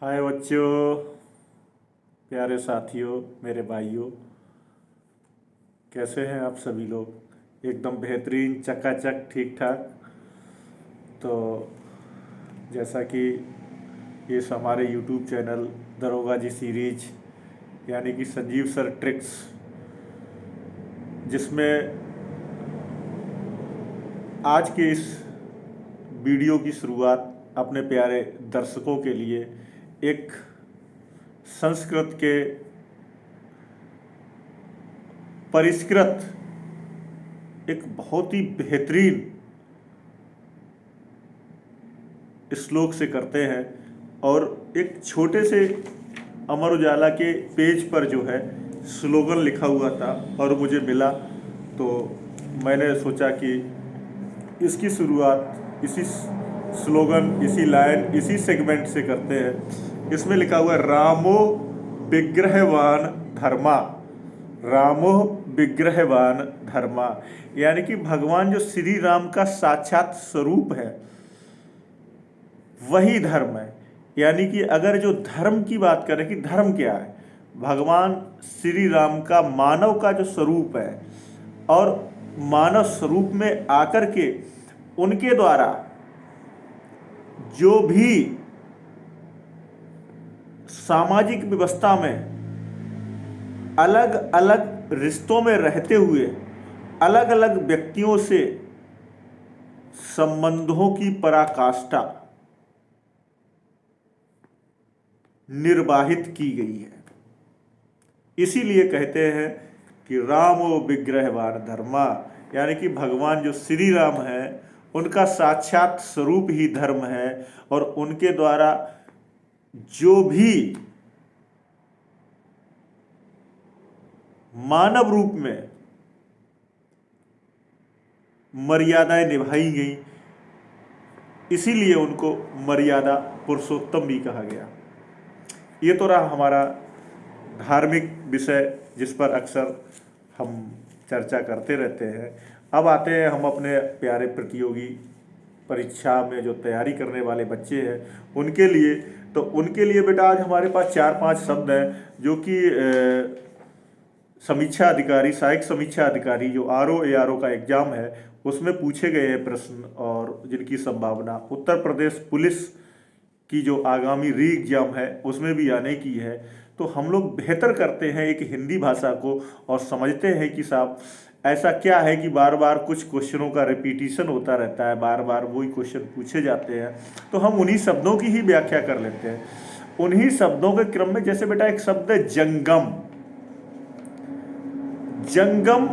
हाय बच्चों, प्यारे साथियों, मेरे भाइयों। कैसे हैं आप सभी लोग? एकदम बेहतरीन, चकाचक, ठीक ठाक। तो जैसा कि इस हमारे यूट्यूब चैनल दरोगा जी सीरीज, यानी कि संजीव सर ट्रिक्स, जिसमें आज के इस वीडियो की शुरुआत अपने प्यारे दर्शकों के लिए एक संस्कृत के परिष्कृत, एक बहुत ही बेहतरीन श्लोक से करते हैं। और एक छोटे से अमर उजाला के पेज पर जो है स्लोगन लिखा हुआ था और मुझे मिला, तो मैंने सोचा कि इसकी शुरुआत इसी स्लोगन, इसी लाइन, इसी सेगमेंट से करते हैं। इसमें लिखा हुआ है, रामो विग्रहवान धर्मा। रामो विग्रहवान धर्मा, यानी कि भगवान जो श्री राम का साक्षात स्वरूप है वही धर्म है। यानी कि अगर जो धर्म की बात करें कि धर्म क्या है, भगवान श्री राम का मानव का जो स्वरूप है, और मानव स्वरूप में आकर के उनके द्वारा जो भी सामाजिक व्यवस्था में अलग अलग रिश्तों में रहते हुए अलग अलग व्यक्तियों से संबंधों की पराकाष्ठा निर्वाहित की गई है। इसीलिए कहते हैं कि रामो विग्रहवान धर्मा, यानी कि भगवान जो श्री राम है उनका साक्षात स्वरूप ही धर्म है, और उनके द्वारा जो भी मानव रूप में मर्यादाएं निभाई गई, इसीलिए उनको मर्यादा पुरुषोत्तम भी कहा गया। ये तो रहा हमारा धार्मिक विषय, जिस पर अक्सर हम चर्चा करते रहते हैं। अब आते हैं हम अपने प्यारे प्रतियोगी, परीक्षा में जो तैयारी करने वाले बच्चे हैं उनके लिए। तो उनके लिए बेटा आज हमारे पास 4-5 शब्द हैं जो कि समीक्षा अधिकारी, सहायक समीक्षा अधिकारी, जो RO ARO का एग्जाम है उसमें पूछे गए हैं प्रश्न, और जिनकी संभावना उत्तर प्रदेश पुलिस की जो आगामी री एग्जाम है उसमें भी आने की है। तो हम लोग बेहतर करते हैं एक हिंदी भाषा को, और समझते हैं कि साहब ऐसा क्या है कि बार बार कुछ क्वेश्चनों का रिपीटिशन होता रहता है, बार बार वही क्वेश्चन पूछे जाते हैं, तो हम उन्हीं शब्दों की ही व्याख्या कर लेते हैं। उन्हीं शब्दों के क्रम में जैसे बेटा एक शब्द है जंगम। जंगम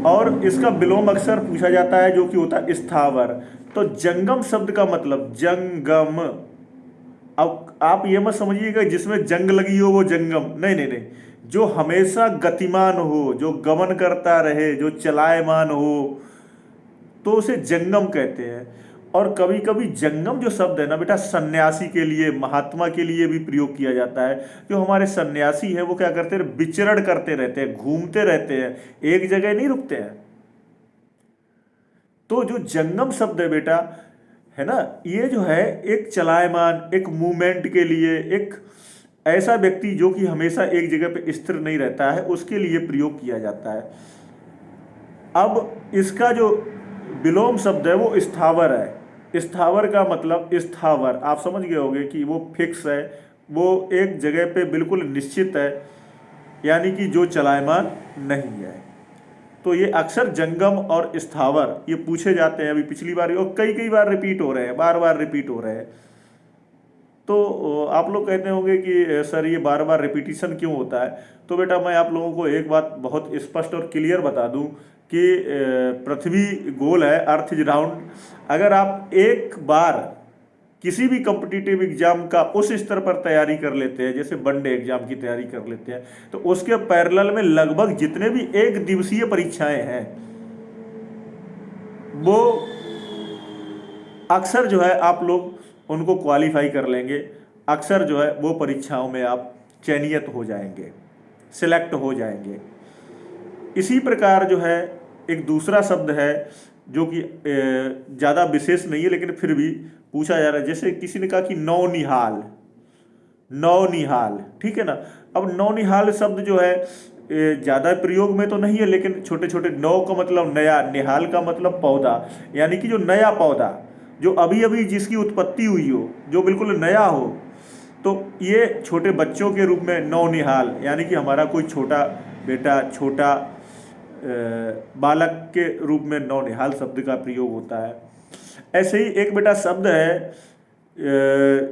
और इसका विलोम अक्सर पूछा जाता है जो कि होता है स्थावर। तो जंगम शब्द का मतलब जंगम। अब आप ये मत समझिएगा जिसमें जंग लगी हो वो जंगम, नहीं नहीं नहीं, जो हमेशा गतिमान हो, जो गमन करता रहे, जो चलायमान हो, तो उसे जंगम कहते हैं। और कभी कभी जंगम जो शब्द है ना बेटा, सन्यासी के लिए, महात्मा के लिए भी प्रयोग किया जाता है। जो हमारे सन्यासी है वो क्या करते हैं, विचरण करते रहते हैं, घूमते रहते हैं, एक जगह नहीं रुकते हैं। तो जो जंगम शब्द है बेटा, है ना, ये जो है एक चलायमान, एक मूवमेंट के लिए, एक ऐसा व्यक्ति जो कि हमेशा एक जगह पे स्थिर नहीं रहता है, उसके लिए प्रयोग किया जाता है। अब इसका जो विलोम शब्द है वो स्थावर है। स्थावर का मतलब स्थावर, आप समझ गए होंगे कि वो फिक्स है, वो एक जगह पे बिल्कुल निश्चित है, यानी कि जो चलायमान नहीं है। तो ये अक्सर जंगम और स्थावर ये पूछे जाते हैं, अभी पिछली बार और कई कई बार रिपीट हो रहे हैं, बार बार रिपीट हो रहे हैं। तो आप लोग कहते होंगे कि सर ये बार बार रिपीटिशन क्यों होता है। तो बेटा मैं आप लोगों को एक बात बहुत स्पष्ट और क्लियर बता दूं कि पृथ्वी गोल है, अर्थ इज राउंड। अगर आप एक बार किसी भी कॉम्पिटिटिव एग्जाम का उस स्तर पर तैयारी कर लेते हैं, जैसे वनडे एग्जाम की तैयारी कर लेते हैं, तो उसके पैरेलल में लगभग जितने भी एक दिवसीय परीक्षाएं हैं वो अक्सर जो है आप लोग उनको क्वालिफाई कर लेंगे। अक्सर जो है वो परीक्षाओं में आप चयनित हो जाएंगे, सिलेक्ट हो जाएंगे। इसी प्रकार जो है एक दूसरा शब्द है जो कि ज़्यादा विशेष नहीं है लेकिन फिर भी पूछा जा रहा है। जैसे किसी ने कहा कि नौनिहाल, नौनिहाल, ठीक है ना। अब नौनिहाल शब्द जो है ज्यादा प्रयोग में तो नहीं है, लेकिन छोटे छोटे, नौ का मतलब नया, निहाल का मतलब पौधा, यानी कि जो नया पौधा, जो अभी अभी जिसकी उत्पत्ति हुई हो, जो बिल्कुल नया हो, तो ये छोटे बच्चों के रूप में नौनिहाल, यानी कि हमारा कोई छोटा बेटा, छोटा बालक के रूप में नौनिहाल शब्द का प्रयोग होता है। ऐसे ही एक बेटा शब्द है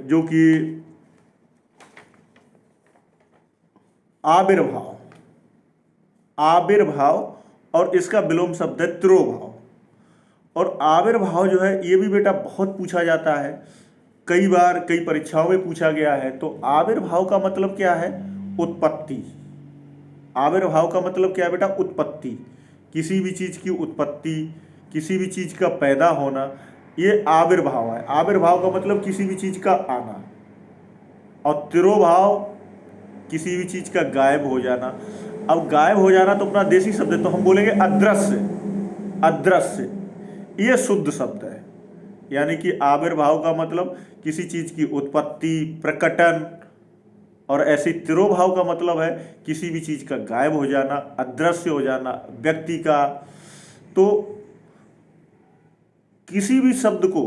जो कि आविर्भाव, आविर्भाव, और इसका विलोम शब्द है तिरोभाव। और आविर्भाव जो है ये भी बेटा बहुत पूछा जाता है, कई बार कई परीक्षाओं में पूछा गया है। तो आविर्भाव का मतलब क्या है? उत्पत्ति। आविर्भाव का मतलब क्या है बेटा? उत्पत्ति, किसी भी चीज की उत्पत्ति, किसी भी चीज का पैदा होना, ये आविर्भाव है। आविर्भाव का मतलब किसी भी चीज का आना, और तिरोभाव किसी भी चीज का गायब हो जाना। अब गायब हो जाना तो अपना देसी शब्द है, तो हम बोलेंगे अदृश्य। अदृश्य ये शुद्ध शब्द है, यानी कि आविर्भाव का मतलब किसी चीज की उत्पत्ति, प्रकटन, और ऐसे तिरोभाव का मतलब है किसी भी चीज का गायब हो जाना, अदृश्य हो जाना व्यक्ति का। तो किसी भी शब्द को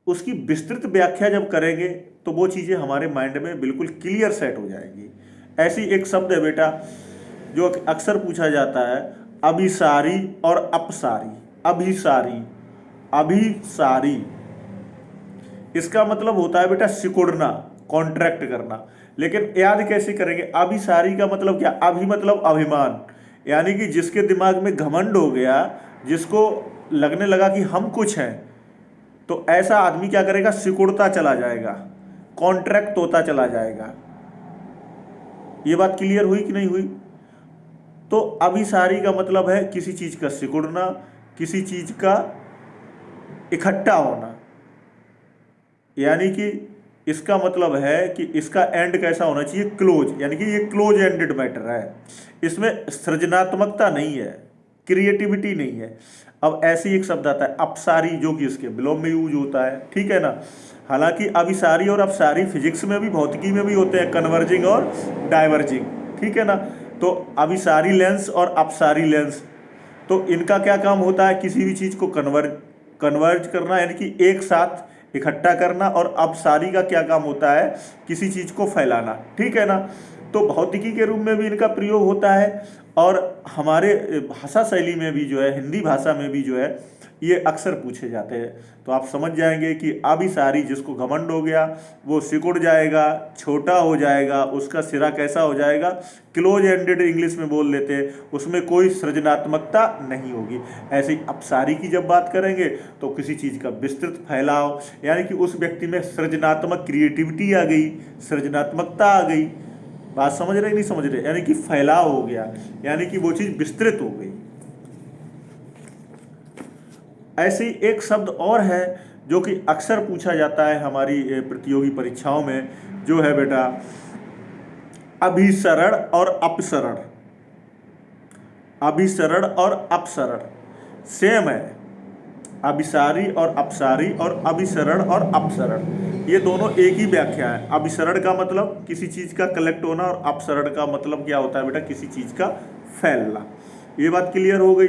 उसकी विस्तृत व्याख्या जब करेंगे तो वो चीजें हमारे माइंड में बिल्कुल क्लियर सेट हो जाएंगी। ऐसी एक शब्द है बेटा जो अक्सर पूछा जाता है, अभिसारी और अपसारी। अभिसारी, अभिसारी, इसका मतलब होता है बेटा सिकुड़ना, कॉन्ट्रैक्ट करना। लेकिन याद कैसे करेंगे? अभिसारी का मतलब क्या? अभि मतलब अभिमान, यानी कि जिसके दिमाग में घमंड हो गया, जिसको लगने लगा कि हम कुछ हैं, तो ऐसा आदमी क्या करेगा? सिकुड़ता चला जाएगा, कॉन्ट्रैक्ट होता चला जाएगा। ये बात क्लियर हुई कि नहीं हुई? तो अभिसारी का मतलब है किसी चीज का सिकुड़ना, किसी चीज का इकट्ठा होना, यानी कि इसका मतलब है कि इसका एंड कैसा होना चाहिए? क्लोज, यानी कि ये क्लोज एंडेड मैटर है, इसमें सृजनात्मकता नहीं है, क्रिएटिविटी नहीं है। अब ऐसे ही एक शब्द आता है अपसारी, जो कि इसके विलोम में यूज होता है, ठीक है ना। हालांकि अभिसारी और अपसारी फिजिक्स में भी, भौतिकी में भी होते हैं, कन्वर्जिंग और डाइवर्जिंग, ठीक है ना। तो अभिसारी लेंस और अपसारी लेंस, तो इनका क्या काम होता है? किसी भी चीज को कन्वर्ज करना, यानी कि एक साथ इकट्ठा करना। और अपसारी का क्या काम होता है? किसी चीज को फैलाना, ठीक है ना। तो भौतिकी के रूप में भी इनका प्रयोग होता है, और हमारे भाषा शैली में भी जो है, हिंदी भाषा में भी जो है, ये अक्सर पूछे जाते हैं। तो आप समझ जाएंगे कि अभिसारी, जिसको घमंड हो गया, वो सिकुड़ जाएगा, छोटा हो जाएगा, उसका सिरा कैसा हो जाएगा? क्लोज एंडेड इंग्लिश में बोल लेते हैं, उसमें कोई सृजनात्मकता नहीं होगी। ऐसे ही अपसारी की जब बात करेंगे तो किसी चीज़ का विस्तृत फैलाव, यानी कि उस व्यक्ति में सृजनात्मक क्रिएटिविटी आ गई, सृजनात्मकता आ गई। बात समझ रहे नहीं समझ रहे? यानी कि फैलाव हो गया, यानी कि वो चीज़ विस्तृत हो गई। ऐसे ही एक शब्द और है जो कि अक्सर पूछा जाता है हमारी प्रतियोगी परीक्षाओं में, जो है बेटा अभिसरण और अपसरण। अभिसरण और अपसरण सेम है, अभिसारी और अपसारी, और अभिसरण और अपसरण, ये दोनों एक ही व्याख्या है। अभिसरण का मतलब किसी चीज का कलेक्ट होना, और अपसरण का मतलब क्या होता है बेटा? किसी चीज का फैलना। ये बात क्लियर हो गई।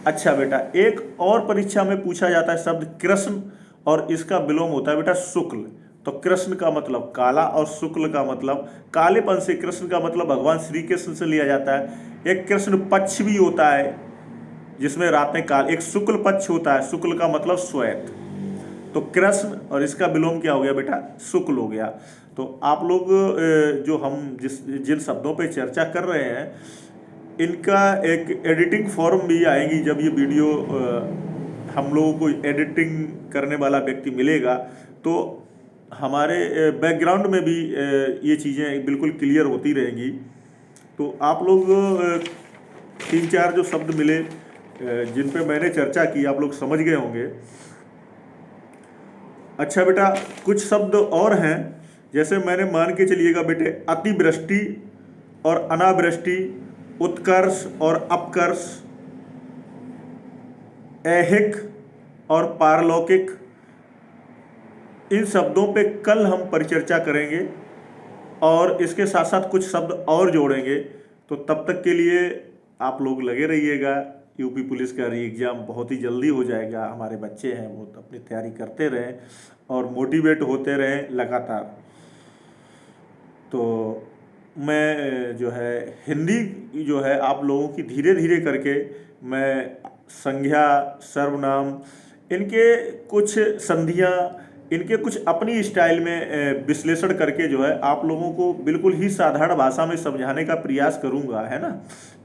अच्छा बेटा, एक और परीक्षा में पूछा जाता है शब्द कृष्ण, और इसका विलोम होता है बेटा शुक्ल। तो कृष्ण का मतलब काला, और शुक्ल का मतलब कालेपन से कृष्ण का मतलब भगवान श्री कृष्ण से लिया जाता है। एक कृष्ण पक्ष भी होता है जिसमें रातें काल, एक शुक्ल पक्ष होता है, शुक्ल का मतलब श्वेत। तो कृष्ण और इसका विलोम क्या हो गया बेटा? शुक्ल हो गया। तो आप लोग जो हम जिन शब्दों पे चर्चा कर रहे हैं, इनका एक एडिटिंग फॉर्म भी आएगी। जब ये वीडियो हम लोगों को एडिटिंग करने वाला व्यक्ति मिलेगा, तो हमारे बैकग्राउंड में भी ये चीज़ें बिल्कुल क्लियर होती रहेंगी। तो आप लोग 3-4 जो शब्द मिले जिन पे मैंने चर्चा की, आप लोग समझ गए होंगे। अच्छा बेटा, कुछ शब्द और हैं, जैसे मैंने मान के चलिएगा बेटे, अतिवृष्टि और अनावृष्टि, उत्कर्ष और अपकर्ष, ऐहिक और पारलौकिक, इन शब्दों पे कल हम परिचर्चा करेंगे और इसके साथ साथ कुछ शब्द और जोड़ेंगे। तो तब तक के लिए आप लोग लगे रहिएगा। यूपी पुलिस का री एग्ज़ाम बहुत ही जल्दी हो जाएगा। हमारे बच्चे हैं वो तो अपनी तैयारी करते रहें और मोटिवेट होते रहें लगातार। तो मैं जो है हिंदी जो है आप लोगों की धीरे धीरे करके मैं संज्ञा, सर्वनाम, इनके कुछ संधियाँ, इनके कुछ अपनी स्टाइल में विश्लेषण करके जो है आप लोगों को बिल्कुल ही साधारण भाषा में समझाने का प्रयास करूँगा, है ना।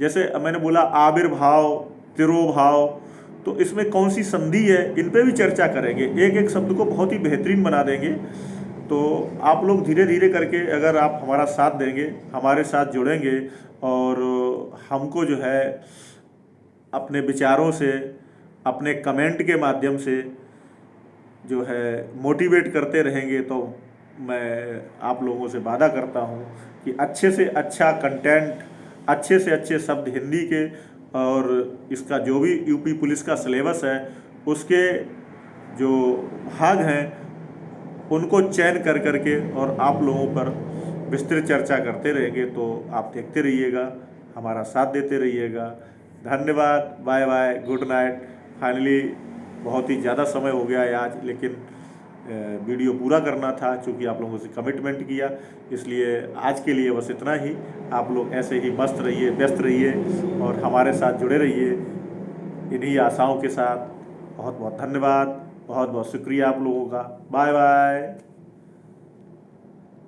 जैसे मैंने बोला आविर्भाव, तिरोभाव, तो इसमें कौन सी संधि है इन पे भी चर्चा करेंगे। एक एक शब्द को बहुत ही बेहतरीन बना देंगे। तो आप लोग धीरे धीरे करके अगर आप हमारा साथ देंगे, हमारे साथ जुड़ेंगे और हमको जो है अपने विचारों से, अपने कमेंट के माध्यम से जो है मोटिवेट करते रहेंगे, तो मैं आप लोगों से वादा करता हूँ कि अच्छे से अच्छा कंटेंट, अच्छे से अच्छे शब्द हिंदी के और इसका जो भी यूपी पुलिस का सिलेबस है उसके जो भाग हैं उनको चयन कर करके और आप लोगों पर विस्तृत चर्चा करते रहेंगे। तो आप देखते रहिएगा, हमारा साथ देते रहिएगा। धन्यवाद, bye bye, good night. Finally बहुत ही ज़्यादा समय हो गया है आज, लेकिन वीडियो पूरा करना था क्योंकि आप लोगों से कमिटमेंट किया, इसलिए आज के लिए बस इतना ही। आप लोग ऐसे ही मस्त रहिए, व्यस्त रहिए और हमारे साथ जुड़े रहिए इन्हीं आशाओं के साथ। बहुत बहुत धन्यवाद, बहुत बहुत शुक्रिया आप लोगों का। Bye bye.